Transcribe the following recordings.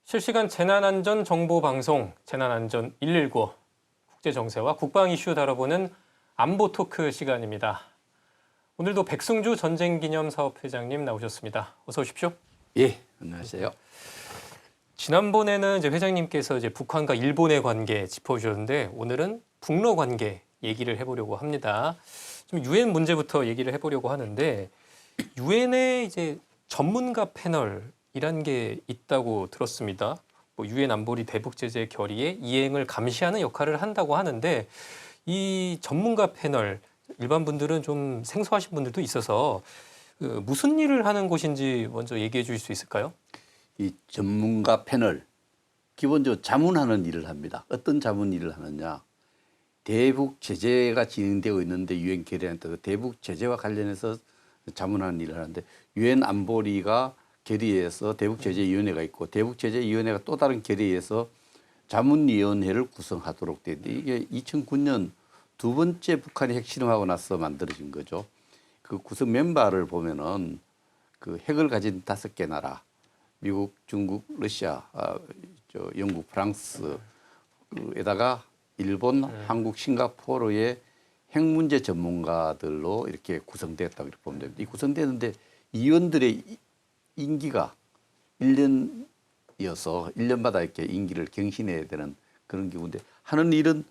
실시간 재난안전 정보 방송 재난안전 119 국제 정세와 국방 이슈 다뤄보는 안보 토크 시간입니다. 오늘도 백승주 전쟁기념사업회장님 나오셨습니다. 어서 오십시오. 예, 안녕하세요. 지난번에는 회장님께서 북한과 일본의 관계 짚어주셨는데 오늘은 북러 관계 얘기를 해보려고 합니다. 좀 유엔 문제부터 얘기를 해보려고 하는데 유엔에 전문가 패널이란 게 있다고 들었습니다. 유엔 안보리 대북 제재 결의의 이행을 감시하는 역할을 한다고 하는데 이 전문가 패널 일반 분들은 좀 생소하신 분들도 있어서 무슨 일을 하는 곳인지 먼저 얘기해 주실 수 있을까요? 이 전문가 패널 기본적으로 자문하는 일을 합니다. 어떤 자문 일을 하느냐? 대북 제재가 진행되고 있는데 유엔 결의안에 따라 대북 제재와 관련해서 자문하는 일을 하는데 유엔 안보리가 결의해서 대북 제재 위원회가 있고 대북 제재 위원회가 또 다른 결의해서 자문위원회를 구성하도록 돼 있는데 이게 2009년 두 번째 북한이 핵실험하고 나서 만들어진 거죠. 그 구성 멤버를 보면은 그 핵을 가진 5개 나라, 미국, 중국, 러시아, 영국, 프랑스에다가 일본, 한국, 싱가포르의 핵 문제 전문가들로 이렇게 구성됐다고 이렇게 보면 됩니다. 이 구성되는데 위원들의 임기가 1년이어서 1년마다 이렇게 임기를 갱신해야 되는 그런 경우인데 하는 일은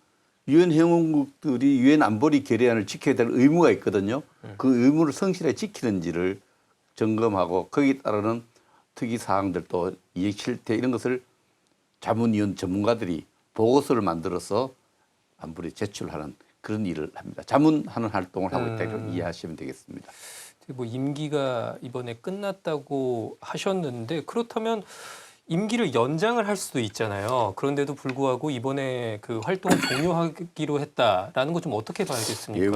유엔 회원국들이 유엔 안보리 결의안을 지켜야 될 의무가 있거든요. 그 의무를 성실하게 지키는지를 점검하고 거기에 따르는 특이 사항들 또 이해 실태 이런 것을 자문위원 전문가들이 보고서를 만들어서 안보리에 제출하는 그런 일을 합니다. 자문하는 활동을 하고 있다 이렇게 이해하시면 되겠습니다. 임기가 이번에 끝났다고 하셨는데 그렇다면 임기를 연장을 할 수도 있잖아요. 그런데도 불구하고 이번에 그 활동을 종료하기로 했다라는 거 좀 어떻게 봐야겠습니까? 예,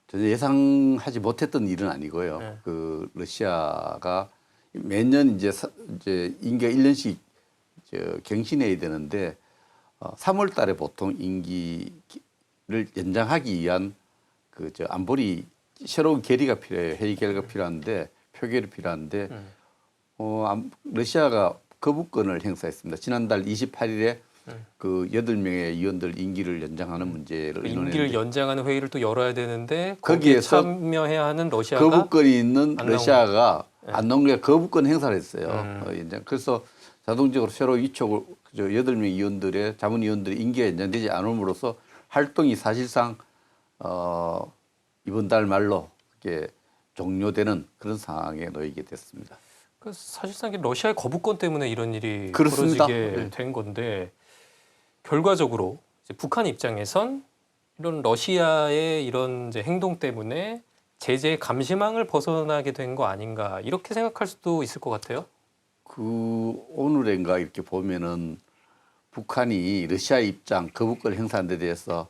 전혀 예상하지 못했던 일은 아니고요. 네. 그 러시아가 매년 이제 임기가 1년씩 갱신해야 되는데 3월 달에 보통 임기를 연장하기 위한 안보리 새로운 결의가 필요해요. 회의 결의가 필요한데 표결이 필요한데 러시아가 거부권을 행사했습니다. 지난달 28일에 그 8명의 위원들 임기를 연장하는 문제를 임기를 연장하는 회의를 또 열어야 되는데 거기에 참여해야 하는 러시아가 거부권이 있는 러시아가 안 나오니까 거부권 행사를 했어요. 그래서 자동적으로 새로 위촉을 8명 위원들의 자문위원들의 임기가 연장되지 않음으로써 활동이 사실상 이번 달 말로 이렇게 종료되는 그런 상황에 놓이게 됐습니다. 사실상 러시아의 거부권 때문에 이런 일이 그렇습니다. 벌어지게 된 건데 결과적으로 북한 입장에선 이런 러시아의 이런 행동 때문에 제재의 감시망을 벗어나게 된 거 아닌가 이렇게 생각할 수도 있을 것 같아요. 오늘인가 이렇게 보면은 북한이 러시아의 입장 거부권 행사한 데 대해서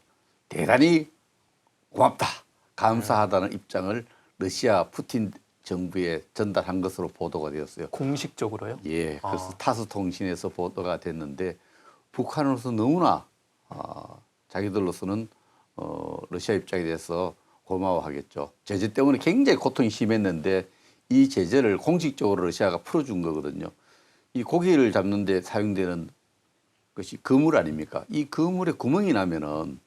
대단히 고맙다, 감사하다는 입장을 러시아 푸틴 정부에 전달한 것으로 보도가 되었어요. 공식적으로요? 예, 그래서 타스 통신에서 보도가 됐는데 북한으로서 너무나 자기들로서는 러시아 입장에 대해서 고마워하겠죠. 제재 때문에 굉장히 고통이 심했는데 이 제재를 공식적으로 러시아가 풀어준 거거든요. 이 고기를 잡는 데 사용되는 것이 그물 아닙니까? 이 그물에 구멍이 나면은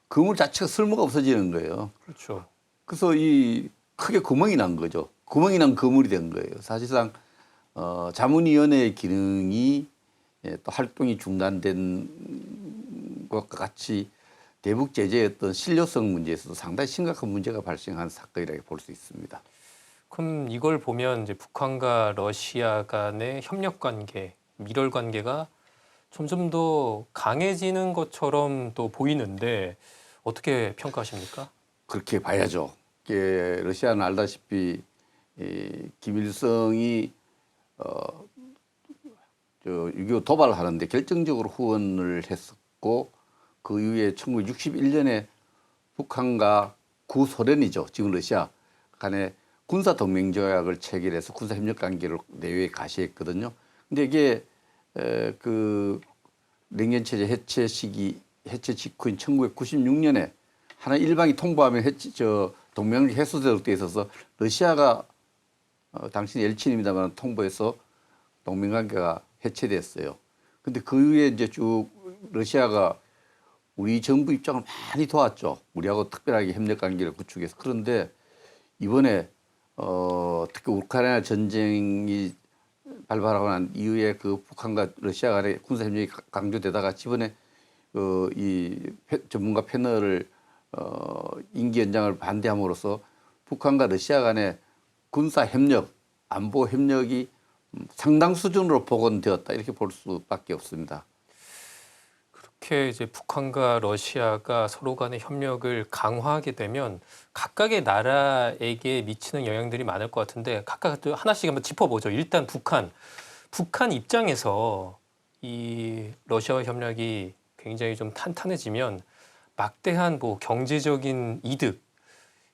그물 자체가 쓸모가 없어지는 거예요. 그렇죠. 그래서 이 크게 구멍이 난 거죠. 구멍이 난 그물이 된 거예요. 사실상 자문위원회의 기능이 또 활동이 중단된 것과 같이 대북 제재의 어떤 신뢰성 문제에서도 상당히 심각한 문제가 발생한 사건이라고 볼 수 있습니다. 그럼 이걸 보면 북한과 러시아 간의 협력 관계, 밀월 관계가 점점 더 강해지는 것처럼 또 보이는데 어떻게 평가하십니까? 그렇게 봐야죠. 러시아는 알다시피 김일성이 6.25 도발을 하는데 결정적으로 후원을 했었고 그 이후에 1961년에 북한과 구소련이죠. 지금 러시아 간에 군사동맹조약을 체결해서 군사협력관계를 내외에 가시했거든요. 근데 이게 그 냉전체제 해체 직후인 1996년에 하나 일방이 통보하면 동맹이 해소되도록 돼 있어서 러시아가 당시 엘친입니다만 통보해서 동맹 관계가 해체됐어요. 근데 그 이후에 이제 쭉 러시아가 우리 정부 입장을 많이 도왔죠. 우리하고 특별하게 협력 관계를 구축해서. 그런데 이번에 특히 우크라이나 전쟁이 발발하고 난 이후에 그 북한과 러시아 간의 군사 협력이 강조되다가 이번에 이 전문가 패널을 임기 연장을 반대함으로써 북한과 러시아 간의 군사 협력, 안보 협력이 상당 수준으로 복원되었다 이렇게 볼 수밖에 없습니다. 그렇게 이제 북한과 러시아가 서로 간의 협력을 강화하게 되면 각각의 나라에게 미치는 영향들이 많을 것 같은데 각각 또 하나씩 한번 짚어보죠. 일단 북한 입장에서 이 러시아와 협력이 굉장히 좀 탄탄해지면 막대한 뭐 경제적인 이득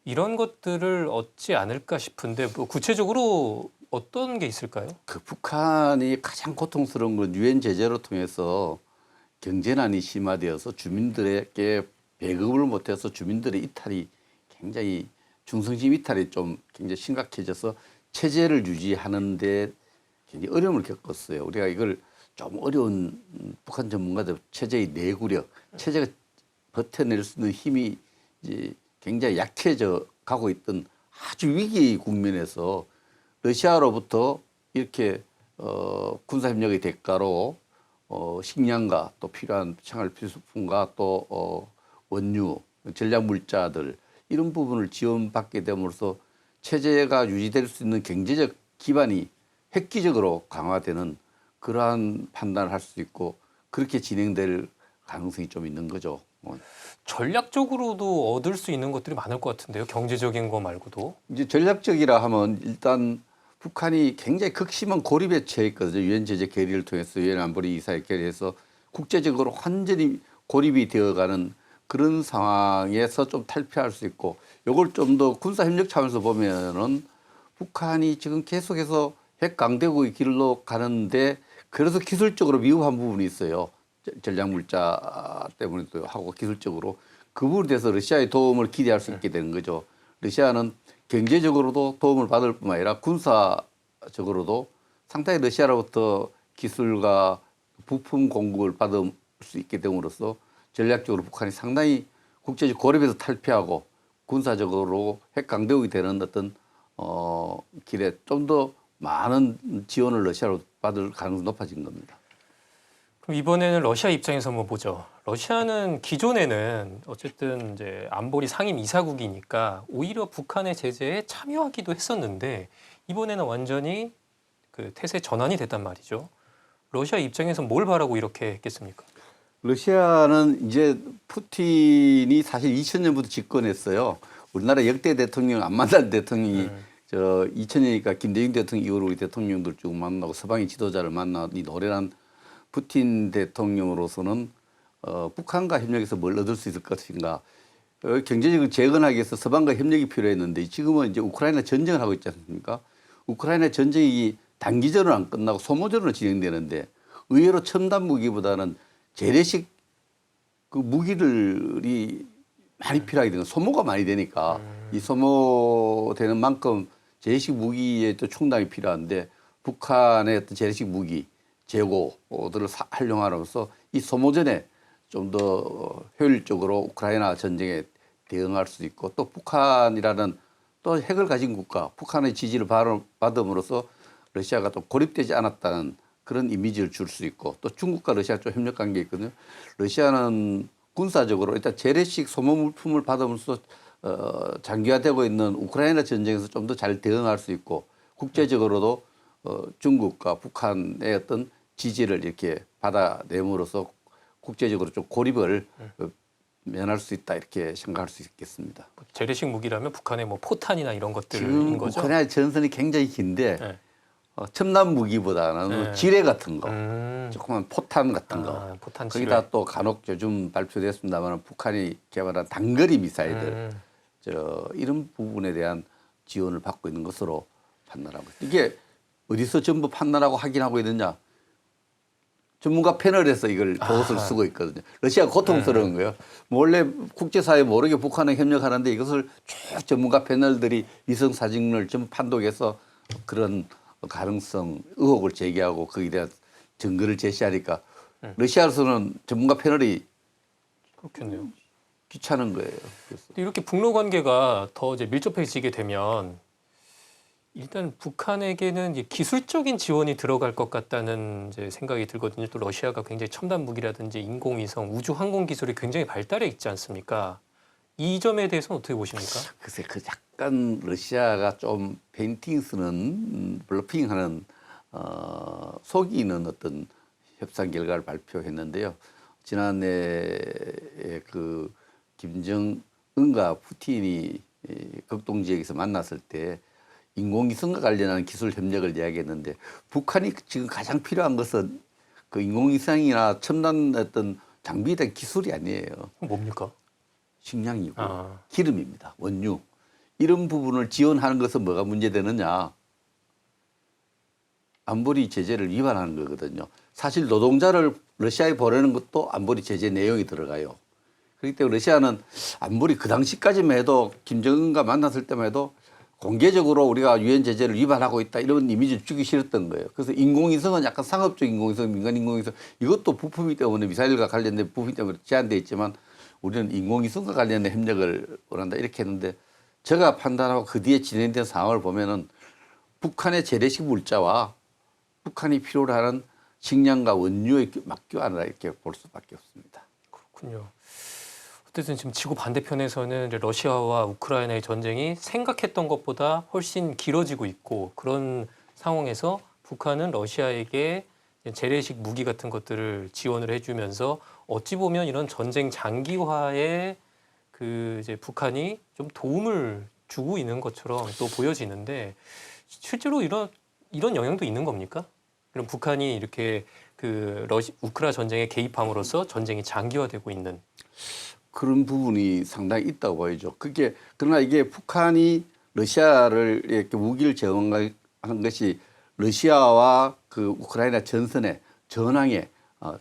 이런 것들을 얻지 않을까 싶은데 뭐 구체적으로 어떤 게 있을까요? 그 북한이 가장 고통스러운 건 유엔 제재로 통해서 경제난이 심화되어서 주민들에게 배급을 못해서 주민들의 이탈이 굉장히 중성심 이탈이 좀 굉장히 심각해져서 체제를 유지하는데 굉장히 어려움을 겪었어요. 우리가 이걸 좀 어려운 북한 전문가들 체제의 내구력, 체제가 버텨낼 수 있는 힘이 이제 굉장히 약해져 가고 있던 아주 위기의 국면에서 러시아로부터 이렇게 군사협력의 대가로 식량과 또 필요한 생활 필수품과 또 원유, 전략 물자들 이런 부분을 지원받게 됨으로써 체제가 유지될 수 있는 경제적 기반이 획기적으로 강화되는 그러한 판단을 할 수 있고 그렇게 진행될 가능성이 좀 있는 거죠. 전략적으로도 얻을 수 있는 것들이 많을 것 같은데요. 경제적인 거 말고도. 이제 전략적이라 하면 일단 북한이 굉장히 극심한 고립에 처해 있거든요. 유엔 제재 결의를 통해서 유엔 안보리 이사회 결의해서 국제적으로 완전히 고립이 되어가는 그런 상황에서 좀 탈피할 수 있고 이걸 좀 더 군사 협력 차원에서 보면은 북한이 지금 계속해서 핵 강대국의 길로 가는데 그래서 기술적으로 미흡한 부분이 있어요. 전략 물자 때문에도 하고 기술적으로 그 부분에 대해서 러시아의 도움을 기대할 수 있게 되는 거죠. 러시아는 경제적으로도 도움을 받을 뿐만 아니라 군사적으로도 상당히 러시아로부터 기술과 부품 공급을 받을 수 있게 됨으로써 전략적으로 북한이 상당히 국제적 고립에서 탈피하고 군사적으로 핵 강대국이 되는 어떤 길에 좀 더 많은 지원을 러시아로 받을 가능성이 높아진 겁니다. 그럼 이번에는 러시아 입장에서 한번 보죠. 러시아는 기존에는 어쨌든 이제 안보리 상임 이사국이니까 오히려 북한의 제재에 참여하기도 했었는데 이번에는 완전히 그 태세 전환이 됐단 말이죠. 러시아 입장에서 뭘 바라고 이렇게 했겠습니까? 러시아는 이제 푸틴이 사실 2000년부터 집권했어요. 우리나라 역대 대통령 안 만난 대통령이 2000년이니까 김대중 대통령 이후로 우리 대통령들 쭉 만나고 서방의 지도자를 만나 이 노련한 푸틴 대통령으로서는 북한과 협력해서 뭘 얻을 수 있을 것인가. 경제적으로 재건하기 위해서 서방과 협력이 필요했는데 지금은 이제 우크라이나 전쟁을 하고 있지 않습니까? 우크라이나 전쟁이 단기전으로 안 끝나고 소모전으로 진행되는데 의외로 첨단 무기보다는 재래식 그 무기들이 많이 필요하게 되는 소모가 많이 되니까 이 소모되는 만큼 재래식 무기에 또 충당이 필요한데 북한의 어떤 재래식 무기 재고들을 활용함으로써 이 소모전에 좀 더 효율적으로 우크라이나 전쟁에 대응할 수 있고 또 북한이라는 또 핵을 가진 국가, 북한의 지지를 받음으로써 러시아가 또 고립되지 않았다는 그런 이미지를 줄 수 있고 또 중국과 러시아 좀 협력 관계 있거든요. 러시아는 군사적으로 일단 재래식 소모 물품을 받으면서 장기화되고 있는 우크라이나 전쟁에서 좀 더 잘 대응할 수 있고 국제적으로도 중국과 북한의 어떤 지지를 이렇게 받아내므로써 국제적으로 좀 고립을 면할 수 있다 이렇게 생각할 수 있겠습니다. 재래식 무기라면 북한의 뭐 포탄이나 이런 것들인 지금 거죠? 우크라이나 전선이 굉장히 긴데 네. 첨단 무기보다는 지뢰 같은 거, 조그만 포탄 같은 거. 포탄 지뢰. 거기다 또 간혹 요즘 발표됐습니다만 북한이 개발한 단거리 미사일들 이런 부분에 대한 지원을 받고 있는 것으로 판단하고 있습니다. 이게 어디서 전부 판단하고 확인하고 있느냐? 전문가 패널에서 이걸 보고서를 쓰고 있거든요. 러시아가 고통스러운 거예요. 원래 국제사회 모르게 북한에 협력하는데 이것을 쭉 전문가 패널들이 위성 사진을 좀 판독해서 그런 가능성 의혹을 제기하고 거기에 대한 증거를 제시하니까 러시아로서는 전문가 패널이 그렇겠네요. 귀찮은 거예요. 그래서 근데 이렇게 북러 관계가 더 이제 밀접해지게 되면 일단 북한에게는 이제 기술적인 지원이 들어갈 것 같다는 이제 생각이 들거든요. 또 러시아가 굉장히 첨단 무기라든지 인공위성, 우주 항공 기술이 굉장히 발달해 있지 않습니까? 이 점에 대해서는 어떻게 보십니까? 글쎄 그 약간 러시아가 좀 페인팅 쓰는 블러핑하는 속이는 어떤 협상 결과를 발표했는데요. 지난해 그 김정은과 푸틴이 극동 지역에서 만났을 때 인공위성과 관련한 기술 협력을 이야기했는데 북한이 지금 가장 필요한 것은 그 인공위성이나 첨단 어떤 장비에 대한 기술이 아니에요. 뭡니까? 식량이고 아. 기름입니다. 원유. 이런 부분을 지원하는 것은 뭐가 문제되느냐. 안보리 제재를 위반하는 거거든요. 사실 노동자를 러시아에 보내는 것도 안보리 제재 내용이 들어가요. 그렇기 때문에 러시아는 안보리 그 당시까지만 해도 김정은과 만났을 때만 해도 공개적으로 우리가 유엔 제재를 위반하고 있다 이런 이미지를 주기 싫었던 거예요. 그래서 인공위성은 약간 상업적 인공위성, 민간 인공위성 이것도 부품이 때문에 미사일과 관련된 부품이 때문에 제한되어 있지만 우리는 인공위성과 관련된 협력을 원한다 이렇게 했는데 제가 판단하고 그 뒤에 진행된 상황을 보면은 북한의 재래식 물자와 북한이 필요로 하는 식량과 원유의 맞교환을 이렇게 볼 수밖에 없습니다. 그렇군요. 어쨌든 지금 지구 반대편에서는 이제 러시아와 우크라이나의 전쟁이 생각했던 것보다 훨씬 길어지고 있고 그런 상황에서 북한은 러시아에게 재래식 무기 같은 것들을 지원을 해주면서 어찌 보면 이런 전쟁 장기화에 그 이제 북한이 좀 도움을 주고 있는 것처럼 또 보여지는데 실제로 이런 영향도 있는 겁니까? 그럼 북한이 이렇게 그 우크라 전쟁에 개입함으로써 전쟁이 장기화되고 있는 그런 부분이 상당히 있다고 보이죠. 그러나 이게 북한이 러시아를 이렇게 무기를 제공하는 것이 러시아와 그 우크라이나 전선의 전황에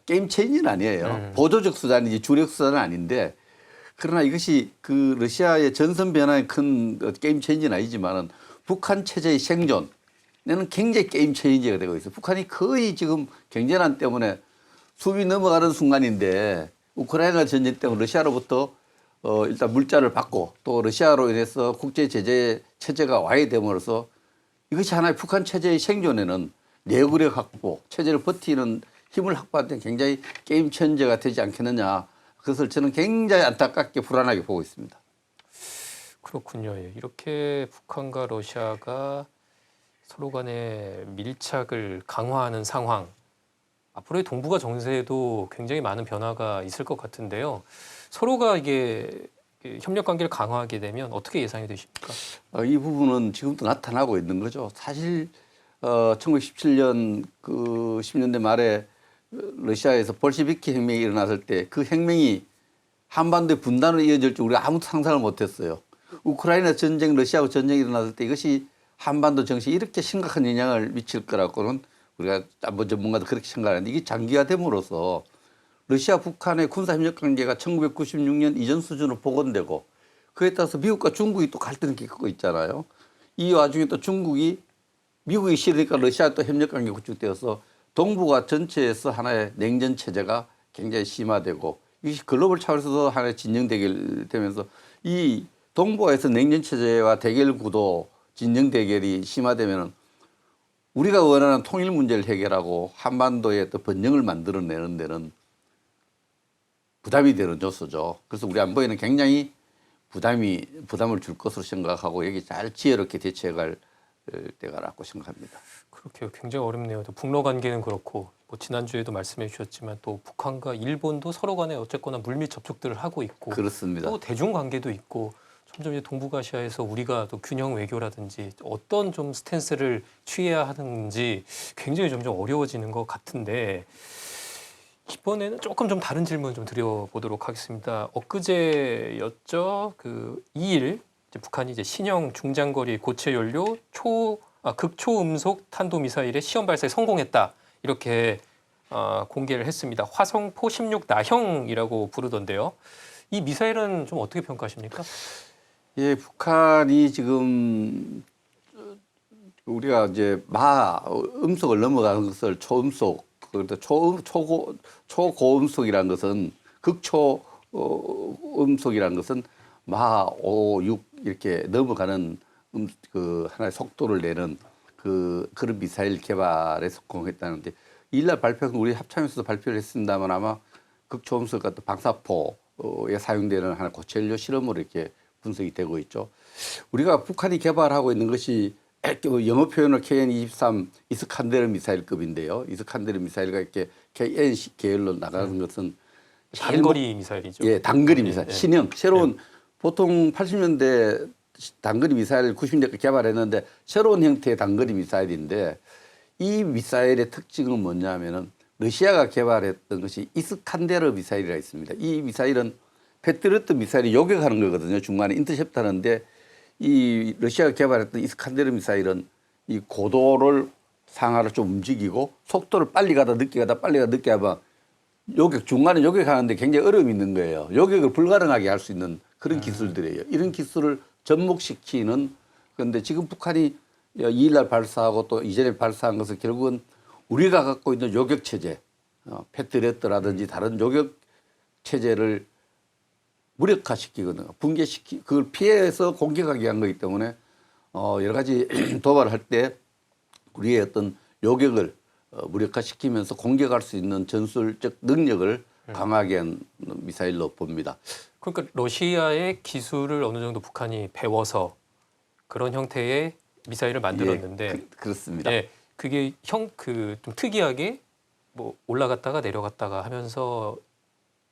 게임 체인지는 아니에요. 보조적 수단이지 주력 수단은 아닌데 그러나 이것이 그 러시아의 전선 변화에 큰 게임 체인지는 아니지만은 북한 체제의 생존에는 굉장히 게임 체인지가 되고 있어요. 북한이 거의 지금 경제난 때문에 수비 넘어가는 순간인데 우크라이나 전쟁 때문에 러시아로부터 일단 물자를 받고 또 러시아로 인해서 국제 제재 체제가 와해됨으로써 이것이 하나의 북한 체제의 생존에는 내구력 확보, 체제를 버티는 힘을 확보하는 데 굉장히 게임 체인저가 되지 않겠느냐. 그것을 저는 굉장히 안타깝게 불안하게 보고 있습니다. 그렇군요. 예. 이렇게 북한과 러시아가 서로 간의 밀착을 강화하는 상황. 앞으로의 동북아 정세에도 굉장히 많은 변화가 있을 것 같은데요. 서로가 이게 협력 관계를 강화하게 되면 어떻게 예상이 되십니까? 이 부분은 지금도 나타나고 있는 거죠. 사실 1917년 그 10년대 말에 러시아에서 볼시비키 혁명이 일어났을 때 그 혁명이 한반도의 분단으로 이어질 줄 우리가 아무도 상상을 못했어요. 우크라이나 전쟁, 러시아하고 전쟁이 일어났을 때 이것이 한반도 정치에 이렇게 심각한 영향을 미칠 거라고는 우리가 안보 전문가도 그렇게 생각하는데 이게 장기화됨으로써 러시아 북한의 군사협력 관계가 1996년 이전 수준으로 복원되고 그에 따라서 미국과 중국이 또 갈등을 겪고 있잖아요. 이 와중에 또 중국이 미국이 싫으니까 러시아 또 협력 관계가 구축되어서 동북아 전체에서 하나의 냉전 체제가 굉장히 심화되고 이것이 글로벌 차원에서도 하나의 진영 대결 되면서 이 동북아에서 냉전 체제와 대결 구도 진영 대결이 심화되면은 우리가 원하는 통일 문제를 해결하고 한반도의 또 번영을 만들어내는 데는 부담이 되는 요소죠. 그래서 우리 안보에는 굉장히 부담을 줄 것으로 생각하고 여기 잘 지혜롭게 대처해갈 때가라고 생각합니다. 그렇게요. 굉장히 어렵네요. 또 북러 관계는 그렇고 뭐 지난주에도 말씀해 주셨지만 또 북한과 일본도 서로 간에 어쨌거나 물밑 접촉들을 하고 있고 그렇습니다. 또 대중 관계도 있고 점점 이제 동북아시아에서 우리가 또 균형 외교라든지 어떤 좀 스탠스를 취해야 하는지 굉장히 점점 어려워지는 것 같은데 이번에는 조금 좀 다른 질문 좀 드려보도록 하겠습니다. 엊그제였죠. 그 2일 이제 북한이 이제 신형 중장거리 고체 연료 극초음속 탄도미사일의 시험 발사에 성공했다 이렇게 공개를 했습니다. 화성포 16 나형이라고 부르던데요. 이 미사일은 좀 어떻게 평가하십니까? 예, 북한이 지금 우리가 이제 음속을 넘어가는 것을 초음속, 그런데 초고음속이라는 것은 음속이라는 것은 마 5, 6 이렇게 넘어가는 그 하나의 속도를 내는 그런 미사일 개발에 성공했다는데 이날 발표는 우리 합참에서도 발표를 했습니다만 아마 극초음속 같은 방사포에 사용되는 하나의 고체연료 실험으로 이렇게 분석이 되고 있죠. 우리가 북한이 개발하고 있는 것이 영어 표현으로 KN-23 이스칸데르 미사일급인데요. 이스칸데르 미사일과 이렇게 KN 계열로 나가는 것은 단거리 미사일이죠. 예, 단거리 미사일. 네. 신형 새로운 보통 80년대 단거리 미사일 90년대 개발했는데 새로운 형태의 단거리 미사일인데 이 미사일의 특징은 뭐냐면은 러시아가 개발했던 것이 이스칸데르 미사일이라 있습니다. 이 미사일은 패트리어트 미사일이 요격하는 거거든요. 중간에 인터셉트하는데 이 러시아가 개발했던 이스칸데르 미사일은 이 고도를 상하로 좀 움직이고 속도를 빨리 가다 늦게 가다 빨리 가다 늦게 하면 중간에 요격하는데 굉장히 어려움이 있는 거예요. 요격을 불가능하게 할 수 있는 그런 기술들이에요. 이런 기술을 접목시키는 그런데 지금 북한이 2일날 발사하고 또 이전에 발사한 것은 결국은 우리가 갖고 있는 요격 체제, 패트리어트라든지 다른 요격 체제를 무력화시키거나 그걸 피해서 공격하기 위한 거기 때문에 여러 가지 도발을 할 때 우리의 어떤 요격을 무력화시키면서 공격할 수 있는 전술적 능력을 강하게 한 미사일로 봅니다. 그러니까 러시아의 기술을 어느 정도 북한이 배워서 그런 형태의 미사일을 만들었는데 예, 그렇습니다. 예, 그게 좀 특이하게 뭐 올라갔다가 내려갔다가 하면서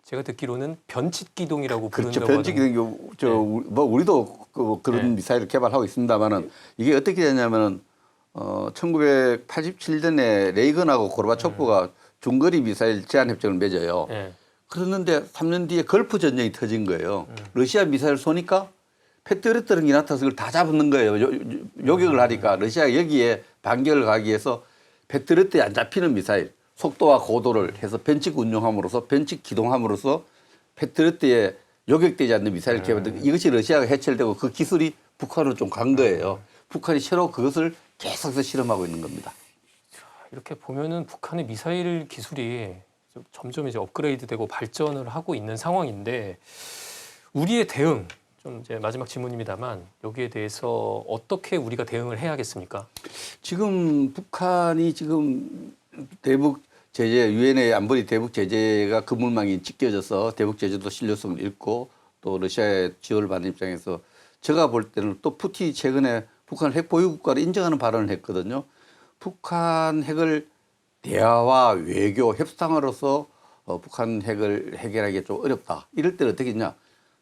제가 듣기로는 변칙 기동이라고 그렇죠. 부른다고 변칙 기동 뭐 우리도 그런 네. 미사일을 개발하고 있습니다만은 이게 어떻게 되냐면은 1987년에 레이건하고 고르바초프가 중거리 미사일 제한 협정을 맺어요. 예. 그랬는데 3년 뒤에 걸프 전쟁이 터진 거예요. 러시아 미사일 쏘니까 패트리어트라는 게 나타나서 그걸 다 잡는 거예요. 요격을 하니까 러시아가 여기에 반격을 가기 위해서 패트리어트에 안 잡히는 미사일 속도와 고도를 해서 변칙 운용함으로써 변칙 기동함으로써 패트리어트에 요격되지 않는 미사일 개발 이것이 러시아가 해체되고 그 기술이 북한으로 좀 간 거예요. 북한이 새로 그것을 계속해서 실험하고 있는 겁니다. 이렇게 보면은 북한의 미사일 기술이 점점 이제 업그레이드되고 발전을 하고 있는 상황인데 우리의 대응 좀 이제 마지막 질문입니다만 여기에 대해서 어떻게 우리가 대응을 해야겠습니까? 지금 북한이 지금 대북 제재 유엔의 안보리 대북 제재가 그물망이 찢겨져서 대북 제재도 신뢰성을 잃고 또 러시아의 지원을 받는 입장에서 제가 볼 때는 또 푸틴이 최근에 북한 핵 보유 국가를 인정하는 발언을 했거든요. 북한 핵을 대화와 외교 협상으로서 북한 핵을 해결하기 좀 어렵다. 이럴 때는 어떻게 했냐?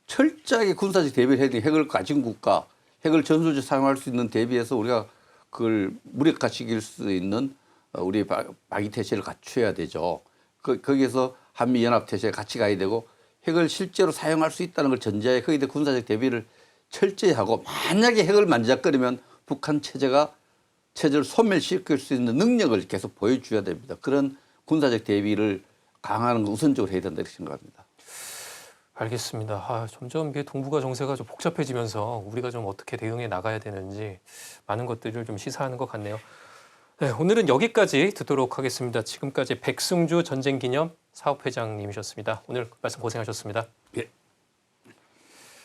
철저하게 군사적 대비를 해야 돼. 핵을 가진 국가, 핵을 전술적 사용할 수 있는 대비해서 우리가 그걸 무력화시킬 수 있는 우리의 방위 태세를 갖춰야 되죠. 거기에서 한미 연합 태세에 같이 가야 되고 핵을 실제로 사용할 수 있다는 걸 전제하에 거기에 군사적 대비를 철저히 하고 만약에 핵을 만지작거리면 북한 체제를 소멸시킬 수 있는 능력을 계속 보여줘야 됩니다. 그런 군사적 대비를 강화하는 거 우선적으로 해야 된다 이렇게 생각합니다. 알겠습니다. 점점 이게 동북아 정세가 좀 복잡해지면서 우리가 좀 어떻게 대응해 나가야 되는지 많은 것들을 좀 시사하는 것 같네요. 네, 오늘은 여기까지 듣도록 하겠습니다. 지금까지 백승주 전쟁기념 사업회장님이셨습니다. 오늘 말씀 고생하셨습니다. 예.